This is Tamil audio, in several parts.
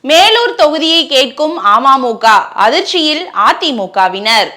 மேலூர் தொகுதியை கேட்கும் அமமுக, அதிர்ச்சியில் அதிமுகவினர்.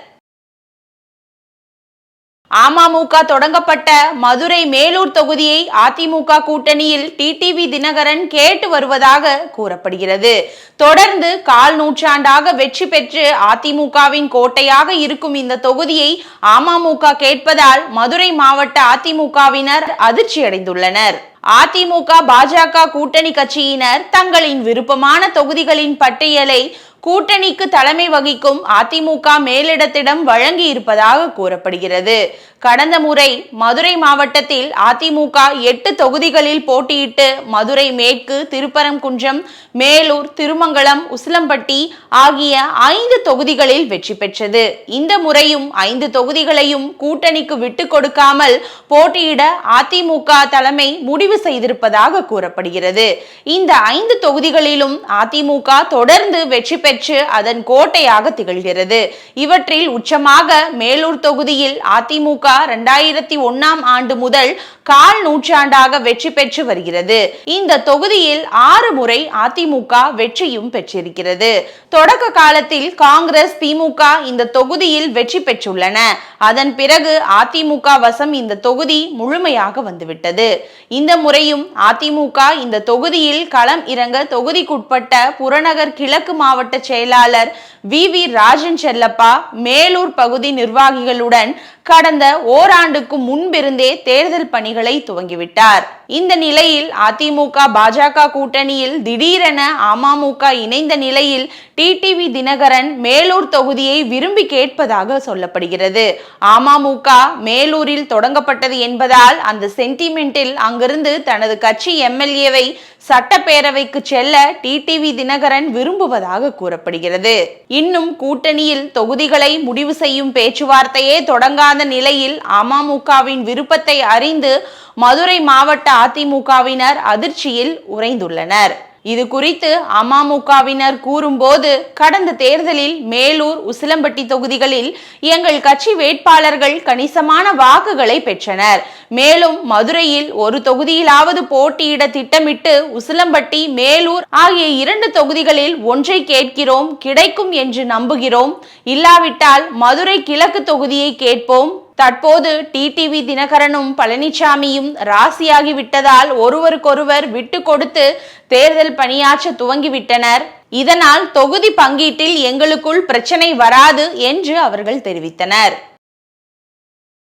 அமமுக தொடங்கப்பட்ட மதுரை மேலூர் தொகுதியை அதிமுக கூட்டணியில் டிடிவி தினகரன் கேட்டு வருவதாக கூறப்படுகிறது. தொடர்ந்து கால் நூற்றாண்டாக வெற்றி பெற்று அதிமுகவின் கோட்டையாக இருக்கும் இந்த தொகுதியை அமமுக கேட்பதால் மதுரை மாவட்ட அதிமுகவினர் அதிர்ச்சியடைந்துள்ளனர். அதிமுக பாஜக கூட்டணி கட்சியினர் தங்களின் விருப்பமான தொகுதிகளின் பட்டியலை கூட்டணிக்கு தலைமை வகிக்கும் அதிமுக மேலிடத்திடம் வழங்கி இருப்பதாக கூறப்படுகிறது. கடந்த முறை மதுரை மாவட்டத்தில் அதிமுக 8 தொகுதிகளில் போட்டியிட்டு மதுரை மேற்கு, திருப்பரங்குன்றம், மேலூர், திருமங்கலம், உசிலம்பட்டி ஆகிய 5 தொகுதிகளில் வெற்றி பெற்றது. இந்த முறையும் 5 தொகுதிகளையும் கூட்டணிக்கு விட்டு கொடுக்காமல் போட்டியிட அதிமுக தலைமை முடிவு செய்திருப்பதாக கூறப்படுகிறது. இந்த 5 தொகுதிகளிலும் அதிமுக தொடர்ந்து வெற்றி பெற்று அதன் கோட்டையாக திகழ்கிறது. இவற்றில் உச்சமாக மேலூர் தொகுதியில் அதிமுக 2001ஆம் ஆண்டு முதல் கால் நூற்றாண்டாக வெற்றி பெற்று வருகிறது. இந்த தொகுதியில் 6 முறை அதிமுக வெற்றியும் பெற்றிருக்கிறது. தொடக்க காலத்தில் காங்கிரஸ், திமுக இந்த தொகுதியில் வெற்றி பெற்றுள்ளன. அதன் பிறகு அதிமுக வசம் இந்த தொகுதி முழுமையாக வந்துவிட்டது. இந்த முறையும் அதிமுக இந்த தொகுதியில் களம் இறங்க தொகுதிக்குட்பட்ட புறநகர் கிழக்கு மாவட்ட செயலாளர் வி. ராஜன் செல்லப்பா மேலூர் பகுதி நிர்வாகிகளுடன் கடந்த ஓராண்டுக்கு முன்பிருந்தே தேர்தல் பணிகளை துவங்கிவிட்டார். இந்த நிலையில் அதிமுக பாஜக கூட்டணியில் திடீரென அமமுக இணைந்த நிலையில் டிடிவி தினகரன் மேலூர் தொகுதியை விரும்பி கேட்பதாக சொல்லப்படுகிறது. அமமுக மேலூரில் தொடங்கப்பட்டது என்பதால் அந்த சென்டிமெண்டில் அங்கிருந்து தனது கட்சி எம்எல்ஏவை சட்டப்பேரவைக்கு செல்ல டிடிவி தினகரன் விரும்புவதாக கூறப்படுகிறது. இன்னும் கூட்டணியில் தொகுதிகளை முடிவு செய்யும் பேச்சுவார்த்தையே தொடங்காத நிலையில் அமமுகவின் விருப்பத்தை அறிந்து மதுரை மாவட்ட அதிமுகவினர் அதிர்ச்சியில் உறைந்துள்ளனர். இது குறித்து அமமுகவினர் கூறும்போது, கடந்த தேர்தலில் மேலூர், உசிலம்பட்டி தொகுதிகளில் எங்கள் கட்சி வேட்பாளர்கள் கணிசமான வாக்குகளை பெற்றனர். மேலும் மதுரையில் ஒரு தொகுதியிலாவது போட்டியிட திட்டமிட்டு உசிலம்பட்டி, மேலூர் ஆகிய 2 தொகுதிகளில் ஒன்றை கேட்கிறோம். கிடைக்கும் என்று நம்புகிறோம். இல்லாவிட்டால் மதுரை கிழக்கு தொகுதியை கேட்போம். தற்போது டிடிவி தினகரனும் பழனிசாமியும் ராசியாகி விட்டதால் ஒருவருக்கொருவர் விட்டு கொடுத்து தேர்தல் பணியாற்ற துவங்கிவிட்டனர். இதனால் தொகுதி பங்கீட்டில் எங்களுக்குள் பிரச்சனை வராது என்று அவர்கள் தெரிவித்தனர்.